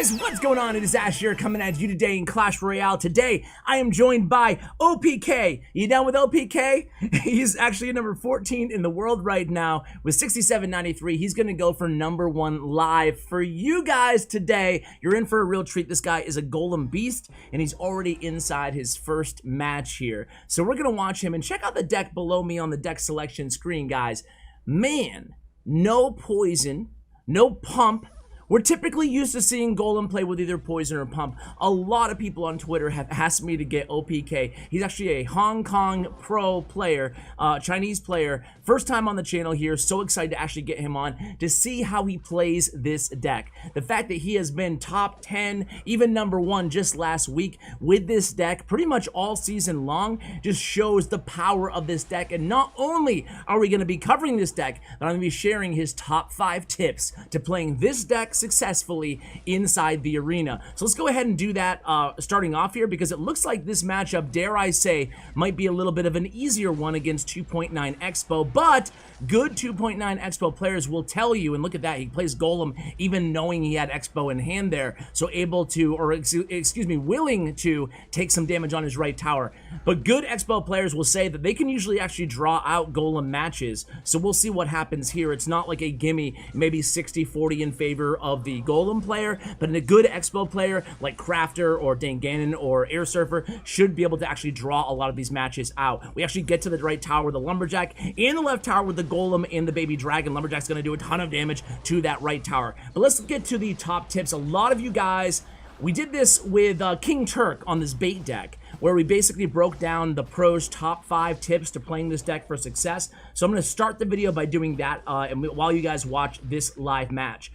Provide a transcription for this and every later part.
guys, what's going on? It is Ash here coming at you today in Clash Royale. Today, I am joined by OPK. You down with OPK? He's actually number 14 in the world right now with 67.93. He's going to go for number 1 live for you guys today. You're in for a real treat. This guy is a Golem Beast, and he's already inside his first match here. So we're going to watch him, and check out the deck below me on the deck selection screen, guys. Man, no poison, no pump. We're typically used to seeing Golem play with either poison or pump. A lot of people on Twitter have asked me to get OPK. He's actually a Hong Kong pro player, Chinese player. First time on the channel here. So excited to actually get him on to see how he plays this deck. The fact that he has been top 10, even number 1 just last week with this deck pretty much all season long just shows the power of this deck. And not only are we going to be covering this deck, but I'm going to be sharing his top 5 tips to playing this deck successfully inside the arena. So let's go ahead and do that starting off here, because it looks like this matchup, dare I say, might be a little bit of an easier one against 2.9 Expo, but good 2.9 Expo players will tell you, and look at that, he plays Golem even knowing he had Expo in hand there, so able to, or excuse me, willing to take some damage on his right tower. But good Expo players will say that they can usually actually draw out Golem matches, so we'll see what happens here. It's not like a gimme, maybe 60-40 in favor of the Golem player, but in a good Expo player like Crafter or Dangannon or Air Surfer should be able to actually draw a lot of these matches out. We actually get to the right tower with the Lumberjack and the left tower with the Golem and the Baby Dragon. Lumberjack's going to do a ton of damage to that right tower. But let's get to the top tips. A lot of you guys, we did this with King Turk on this bait deck, where we basically broke down the pros' top 5 tips to playing this deck for success. So I'm going to start the video by doing that and while you guys watch this live match.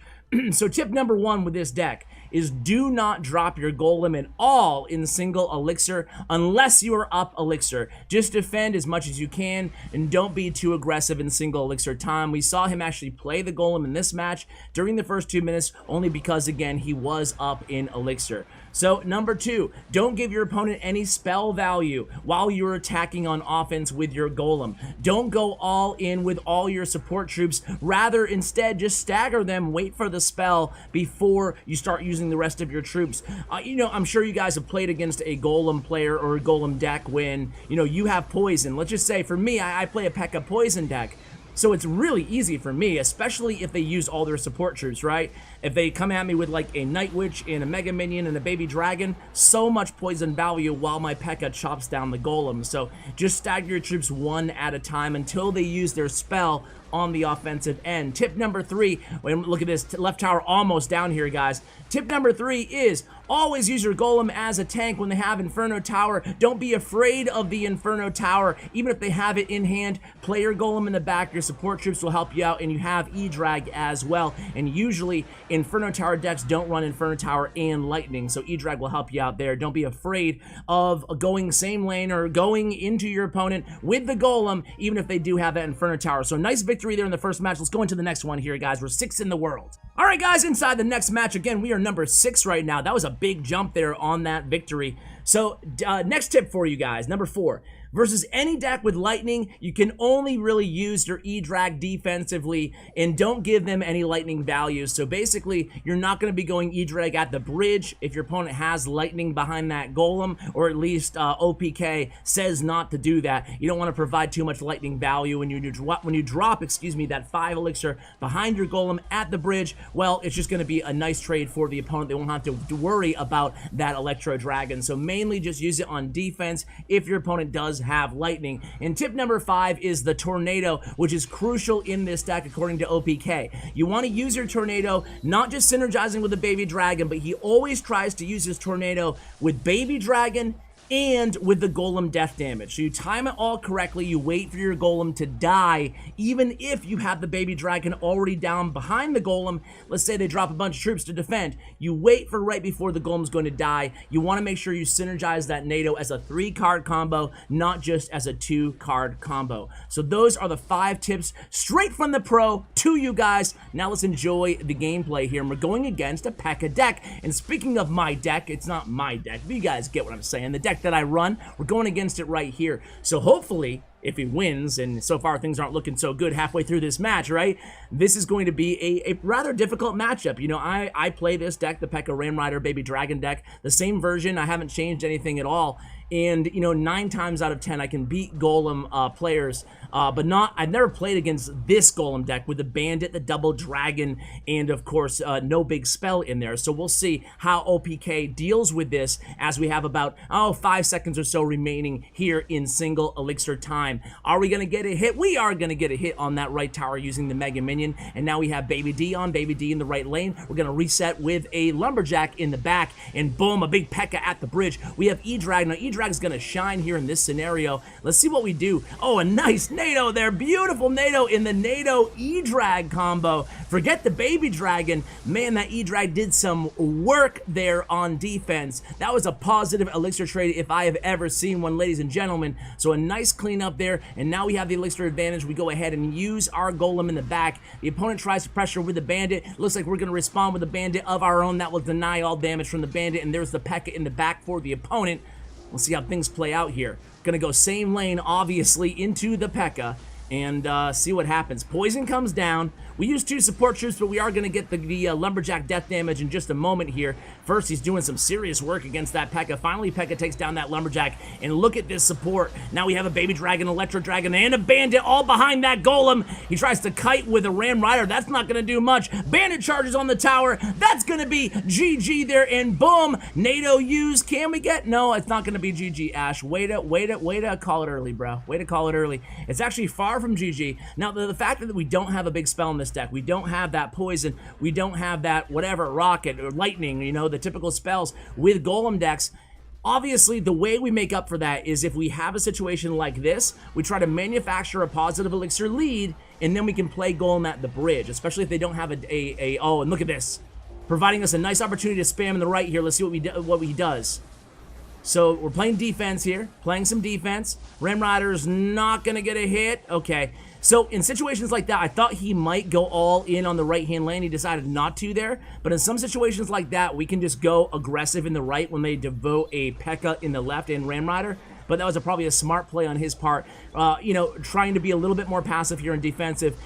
So tip number 1 with this deck is do not drop your Golem at all in single elixir unless you are up elixir. Just defend as much as you can and don't be too aggressive in single elixir time. We saw him actually play the Golem in this match during the first 2 minutes only because, again, he was up in elixir. So number 2, don't give your opponent any spell value while you're attacking on offense with your Golem. Don't go all in with all your support troops. Rather, instead, just stagger them, wait for the spell before you start using the rest of your troops. You know, I'm sure you guys have played against a Golem player or a Golem deck when, you know, you have poison. Let's just say, for me, I play a P.E.K.K.A poison deck. So it's really easy for me, especially if they use all their support troops, right? If they come at me with like a Night Witch and a Mega Minion and a Baby Dragon, so much poison value while my P.E.K.K.A chops down the Golem. So just stagger your troops 1 at a time until they use their spell on the offensive end. Tip number 3, look at this left tower almost down here, guys. Tip number 3 is always use your Golem as a tank when they have Inferno Tower. Don't be afraid of the Inferno Tower. Even if they have it in hand, play your Golem in the back. Your support troops will help you out, and you have E-Drag as well. And usually, Inferno Tower decks don't run Inferno Tower and Lightning, so E-Drag will help you out there. Don't be afraid of going same lane or going into your opponent with the Golem, even if they do have that Inferno Tower. So nice victory there in the first match. Let's go into the next one here, guys. We're 6th in the world. All right, guys, inside the next match, again, we are number 6 right now. That was a big jump there on that victory. So next tip for you guys, number 4. Versus any deck with Lightning, you can only really use your E-Drag defensively and don't give them any Lightning values. So basically, you're not going to be going E-Drag at the bridge if your opponent has Lightning behind that Golem, or at least OPK says not to do that. You don't want to provide too much Lightning value when you drop, excuse me, that 5 elixir behind your Golem at the bridge. Well, it's just going to be a nice trade for the opponent. They won't have to worry about that Electro Dragon. So mainly just use it on defense if your opponent does have Lightning. And tip number 5 is the Tornado, which is crucial in this deck according to OPK. You want to use your Tornado not just synergizing with the Baby Dragon, but he always tries to use his Tornado with Baby Dragon and with the Golem death damage. So you time it all correctly, you wait for your Golem to die, even if you have the Baby Dragon already down behind the Golem. Let's say they drop a bunch of troops to defend. You wait for right before the Golem's going to die. You want to make sure you synergize that NATO as a 3-card combo, not just as a 2-card combo. So those are the 5 tips straight from the pro to you guys. Now let's enjoy the gameplay here. And we're going against a P.E.K.K.A deck. And speaking of my deck, it's not my deck, but you guys get what I'm saying. The deck deck that I run, we're going against it right here. So hopefully, if he wins, and so far things aren't looking so good halfway through this match, right? This is going to be a rather difficult matchup. You know, I play this deck, the P.E.K.K.A. Ram Rider Baby Dragon deck, the same version. I haven't changed anything at all. And, you know, 9 times out of 10, I can beat Golem players, but I've never played against this Golem deck with the Bandit, the Double Dragon, and, of course, no big spell in there. So we'll see how OPK deals with this as we have about, 5 seconds or so remaining here in single elixir time. Are we going to get a hit? We are going to get a hit on that right tower using the Mega Minion, and now we have Baby D on, Baby D in the right lane. We're going to reset with a Lumberjack in the back, and boom, a big P.E.K.K.A. at the bridge. We have E-Drag. Now, E-Drag's going to shine here in this scenario. Let's see what we do. Oh, a nice NATO there. Beautiful NATO in the NATO E-Drag combo. Forget the Baby Dragon. Man, that E-Drag did some work there on defense. That was a positive elixir trade if I have ever seen one, ladies and gentlemen. So a nice cleanup there, and now we have the elixir advantage. We go ahead and use our Golem in the back. The opponent tries to pressure with the Bandit. Looks like we're going to respond with a Bandit of our own. That will deny all damage from the Bandit, and there's the P.E.K.K.A. in the back for the opponent. We'll see how things play out here. Gonna go same lane, obviously, into the P.E.K.K.A. and see what happens. Poison comes down. We use 2 support troops, but we are going to get the Lumberjack death damage in just a moment here. First, he's doing some serious work against that P.E.K.K.A. Finally, P.E.K.K.A. takes down that Lumberjack, and look at this support. Now we have a Baby Dragon, Electro Dragon, and a Bandit all behind that Golem. He tries to kite with a Ram Rider. That's not going to do much. Bandit charges on the tower. That's going to be GG there, and boom, NATO used. Can we get? No, it's not going to be GG, Ash. Way to call it early, bro. Way to call it early. It's actually far from GG. Now, the fact that we don't have a big spell in this deck, we don't have that poison, we don't have that whatever, rocket or lightning, you know, the typical spells with Golem decks. Obviously, the way we make up for that is if we have a situation like this, we try to manufacture a positive elixir lead, and then we can play Golem at the bridge, especially if they don't have oh, and look at this, providing us a nice opportunity to spam in the right here. Let's see what he does. So we're playing defense here, playing some defense. Ram Rider's not gonna get a hit. Okay, so in situations like that, I thought he might go all in on the right-hand lane. He decided not to there, but in some situations like that, we can just go aggressive in the right when they devote a P.E.K.K.A. in the left and Ram Rider. But that was probably a smart play on his part, you know, trying to be a little bit more passive here and defensive.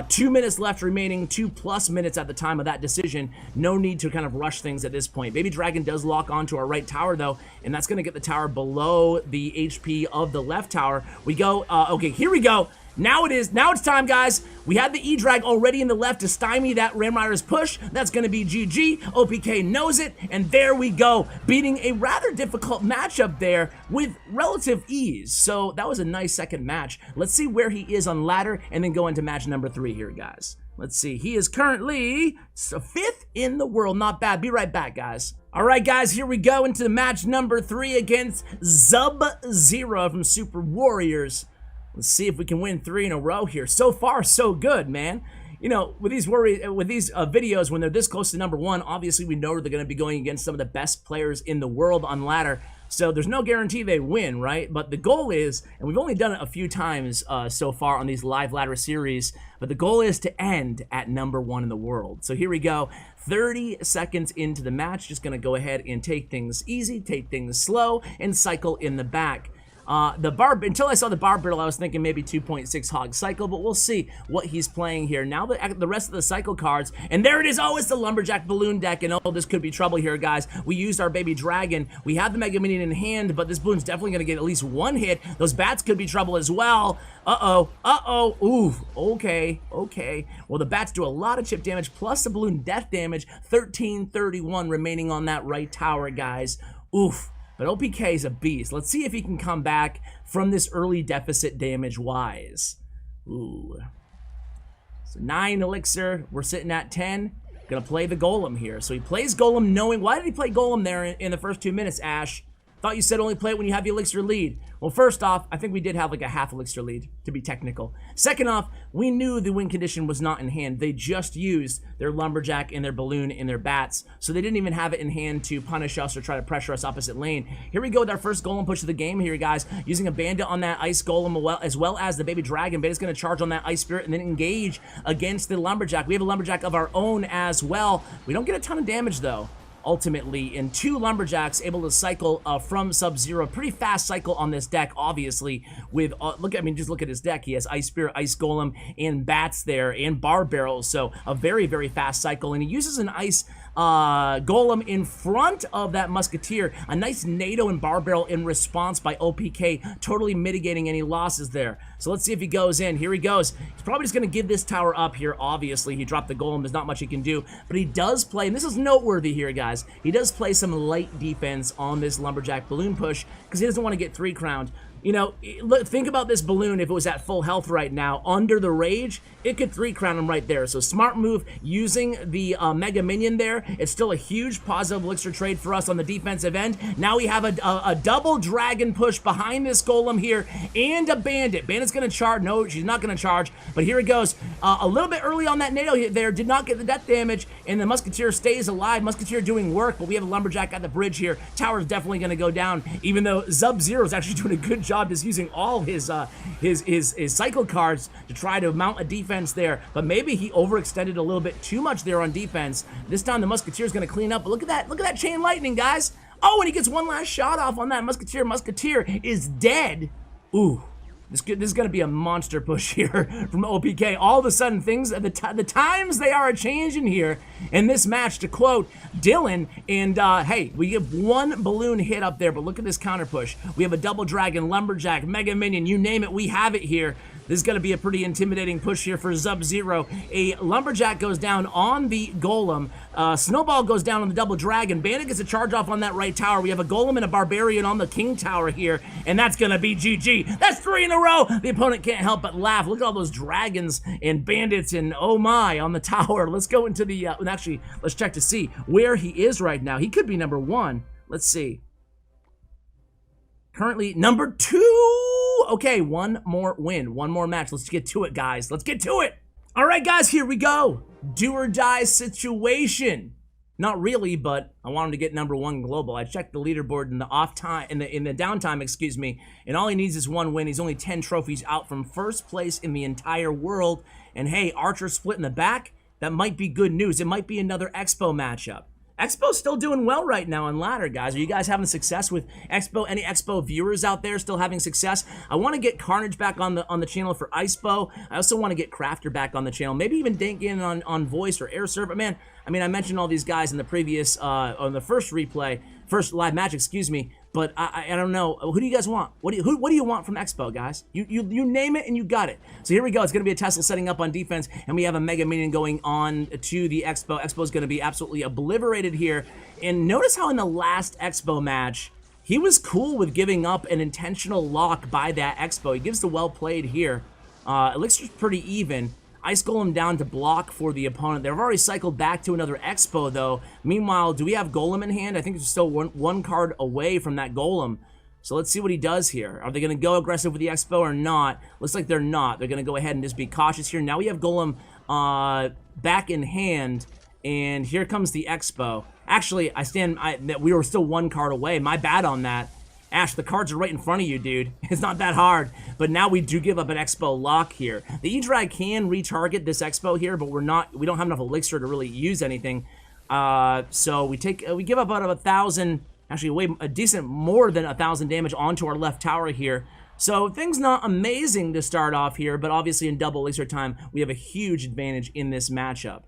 2 minutes left remaining, 2+ minutes at the time of that decision. No need to kind of rush things at this point. Baby Dragon does lock onto our right tower, though, and that's going to get the tower below the HP of the left tower. We go, okay, here we go. Now it's time, guys. We had the E-Drag already in the left to stymie that Ram Rider's push. That's going to be GG. OPK knows it, and there we go. Beating a rather difficult matchup there with relative ease. So that was a nice second match. Let's see where he is on ladder, and then go into match number 3 here, guys. Let's see. He is currently 5th in the world. Not bad. Be right back, guys. All right, guys, here we go into match number 3 against Sub-Zero from Super Warriors. Let's see if we can win 3 in a row here. So far, so good, man. You know, with these videos, when they're this close to number 1, obviously we know they're going to be going against some of the best players in the world on ladder. So there's no guarantee they win, right? But the goal is, and we've only done it a few times so far on these live ladder series, but the goal is to end at number 1 in the world. So here we go. 30 seconds into the match. Just going to go ahead and take things easy, take things slow, and cycle in the back. Until I saw the Barb Brittle, I was thinking maybe 2.6 Hog Cycle, but we'll see what he's playing here. Now the rest of the Cycle cards, and there it is. Oh, it's the Lumberjack Balloon deck, and oh, this could be trouble here, guys. We used our Baby Dragon. We have the Mega Minion in hand, but this balloon's definitely going to get at least 1 hit. Those bats could be trouble as well. Uh-oh, ooh, okay. Well, the bats do a lot of chip damage, plus the balloon death damage. 1331 remaining on that right tower, guys. Oof. But OPK is a beast. Let's see if he can come back from this early deficit damage-wise. Ooh. So 9 elixir. We're sitting at 10. Gonna play the Golem here. So he plays Golem knowing... Why did he play Golem there in the first 2 minutes, Ash? Thought you said only play it when you have the elixir lead. Well, first off, I think we did have like a half elixir lead, to be technical. Second off, we knew the win condition was not in hand. They just used their Lumberjack and their Balloon and their Bats, so they didn't even have it in hand to punish us or try to pressure us opposite lane. Here we go with our first Golem push of the game here, guys, using a Bandit on that Ice Golem as well as the Baby Dragon. Bandit's going to charge on that Ice Spirit and then engage against the Lumberjack. We have a Lumberjack of our own as well. We don't get a ton of damage, though. ultimately, and 2 Lumberjacks able to cycle from Sub-Zero. Pretty fast cycle on this deck, obviously, with, just look at his deck. He has Ice Spear, Ice Golem, and Bats there, and Bar Barrels, so a very, very fast cycle, and he uses an Ice Golem in front of that Musketeer. A nice NATO and Bar Barrel in response by OPK, totally mitigating any losses there. So let's see if he goes in. Here he goes. He's probably just going to give this tower up here, obviously. He dropped the Golem. There's not much he can do, but he does play, and this is noteworthy here, guys. He does play some light defense on this Lumberjack balloon push because he doesn't want to get 3-crowned. You know, look, think about this balloon if it was at full health right now. Under the Rage, it could 3-crown him right there. So smart move using the Mega Minion there. It's still a huge positive elixir trade for us on the defensive end. Now we have a double Dragon push behind this Golem here and a Bandit. Bandit's going to charge. No, she's not going to charge. But here it goes. A little bit early on that NATO hit there. Did not get the death damage, and the Musketeer stays alive. Musketeer doing work, but we have a Lumberjack at the bridge here. Tower is definitely going to go down, even though Sub-Zero is actually doing a good job just using all his cycle cards to try to mount a defense there, but maybe he overextended a little bit too much there on defense. This time the Musketeer is going to clean up, but look at that chain lightning, guys. Oh, and he gets one last shot off on that Musketeer. Musketeer is dead. Ooh. This is going to be a monster push here from OPK. All of a sudden, things, the times they are a-changing here in this match, to quote Dylan. And, hey, we give 1 balloon hit up there, but look at this counter push. We have a double Dragon, Lumberjack, Mega Minion, you name it, we have it here. This is going to be a pretty intimidating push here for Sub-Zero. A Lumberjack goes down on the Golem. Snowball goes down on the double Dragon. Bandit gets a charge off on that right tower. We have a Golem and a Barbarian on the King Tower here, and that's going to be GG. That's 3 in a row. The opponent can't help but laugh. Look at all those Dragons and Bandits and oh my on the tower. Let's go into the, actually, let's check to see where he is right now. He could be number 1. Let's see. Currently number 2. Okay, 1 more win, 1 more match. Let's get to it, guys. Let's get to it. All right, guys, here we go. Do or die situation. Not really, but I want him to get number 1 global. I checked the leaderboard in the off time, in the downtime, excuse me, and all he needs is 1 win. He's only 10 trophies out from first place in the entire world. And hey, Archer split in the back. That might be good news. It might be another Expo matchup. Expo's still doing well right now on ladder, guys. Are you guys having success with Expo? Any Expo viewers out there still having success? I want to get Carnage back on the channel for Icepo. I also want to get Crafter back on the channel. Maybe even Dank in on voice or air server. Man, I mean, I mentioned all these guys in the previous, on the first live match, excuse me. But I don't know. Who do you guys want? What do you want from Expo, guys? You name it and you got it. So here we go. It's going to be a Tesla setting up on defense, and we have a Mega Minion going on to the Expo. Expo is going to be absolutely obliterated here. And notice how in the last Expo match, he was cool with giving up an intentional lock by that Expo. He gives the well played here. Elixir's pretty even. Ice Golem down to block for the opponent. They've already cycled back to another Expo, though. Meanwhile, do we have Golem in hand? I think it's still one card away from that Golem. So let's see what he does here. Are they going to go aggressive with the Expo or not? Looks like they're not. They're going to go ahead and just be cautious here. Now we have Golem back in hand, and here comes the Expo. Actually, we were still 1 card away. My bad on that. Ash, the cards are right in front of you, dude. It's not that hard. But now we do give up an Expo lock here. The E-Drag can retarget this Expo here, but we don't have enough elixir to really use anything. So we give up about 1,000, actually a decent more than 1,000 damage onto our left tower here. So things not amazing to start off here, but obviously in double elixir time, we have a huge advantage in this matchup.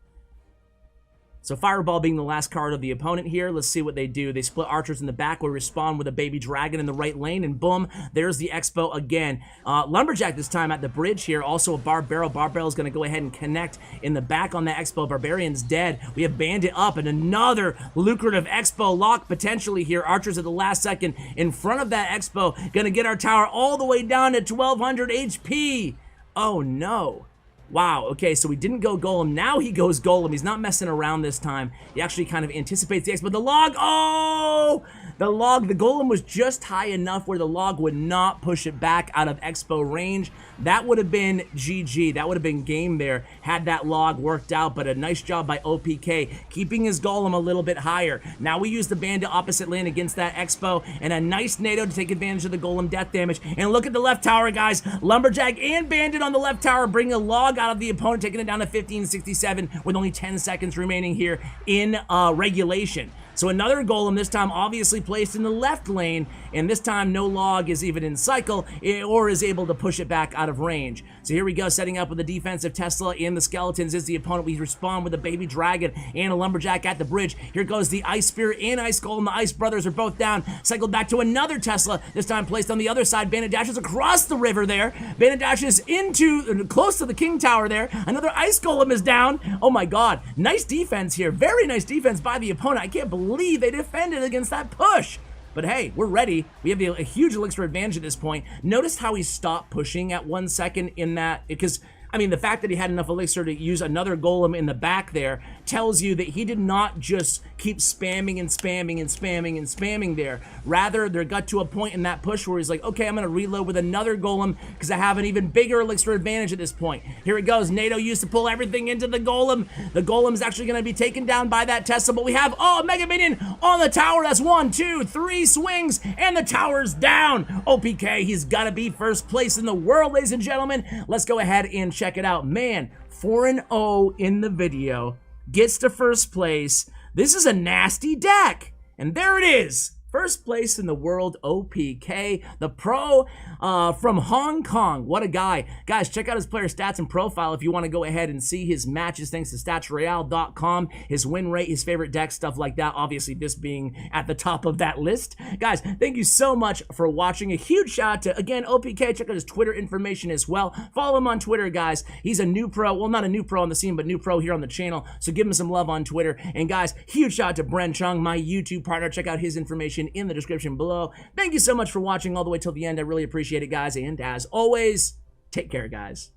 So Fireball being the last card of the opponent here. Let's see what they do. They split archers in the back. We respond with a baby dragon in the right lane, and boom, there's the Expo again. Lumberjack this time at the bridge here. Also a Barbarrel. Barbarrel is going to go ahead and connect in the back on the Expo. Barbarian's dead. We have Bandit up, and another lucrative Expo lock potentially here. Archers at the last second in front of that Expo. Going to get our tower all the way down to 1,200 HP. Oh no. Wow, okay, so we didn't go Golem. Now he goes Golem. He's not messing around this time. He actually kind of anticipates the Expo. The log, oh! The Golem was just high enough where the log would not push it back out of Expo range. That would have been GG. That would have been game there had that log worked out, but a nice job by OPK keeping his Golem a little bit higher. Now we use the Bandit opposite lane against that Expo, and a nice NATO to take advantage of the Golem death damage. And look at the left tower, guys. Lumberjack and Bandit on the left tower bring a log out of the opponent, taking it down to 1567 with only 10 seconds remaining here in regulation. So another golem, this time obviously placed in the left lane, and this time no log is even in cycle or is able to push it back out of range. So here we go, setting up with the defensive Tesla and the skeletons is the opponent. We respond with a baby dragon and a lumberjack at the bridge. Here goes the ice spirit and ice golem. The ice brothers are both down. Cycled back to another Tesla, this time placed on the other side. Bandit dashes across the river there. Bandit dashes into close to the king tower there. Another ice golem is down. Oh my god, nice defense here. Very nice defense by the opponent. I can't believe they defended against that push. But hey, we're ready. We have a huge elixir advantage at this point. Notice how he stopped pushing at 1 second in that, because I mean, the fact that he had enough elixir to use another golem in the back there tells you that he did not just keep spamming and spamming and spamming and spamming there. Rather, there got to a point in that push where he's like, okay, I'm going to reload with another golem because I have an even bigger elixir advantage at this point. Here it goes. NATO used to pull everything into the golem. The golem is actually going to be taken down by that Tesla, but we have, oh, a Mega Minion on the tower. That's 1, 2, 3 swings, and the tower's down. OPK, he's got to be first place in the world, ladies and gentlemen. Let's go ahead and check it out. Man, 4-0 in the video, gets to first place. This is a nasty deck, and there it is. First place in the world, OPK, the pro from Hong Kong. What a guy. Guys, check out his player stats and profile if you want to go ahead and see his matches thanks to statsroyale.com, his win rate, his favorite deck, stuff like that. Obviously, this being at the top of that list. Guys, thank you so much for watching. A huge shout out to, again, OPK. Check out his Twitter information as well. Follow him on Twitter, guys. He's a new pro. Well, not a new pro on the scene, but new pro here on the channel. So give him some love on Twitter. And guys, huge shout out to Bren Chong, my YouTube partner. Check out his information in the description below. Thank you so much for watching all the way till the end. I really appreciate it, guys. And as always, take care, guys.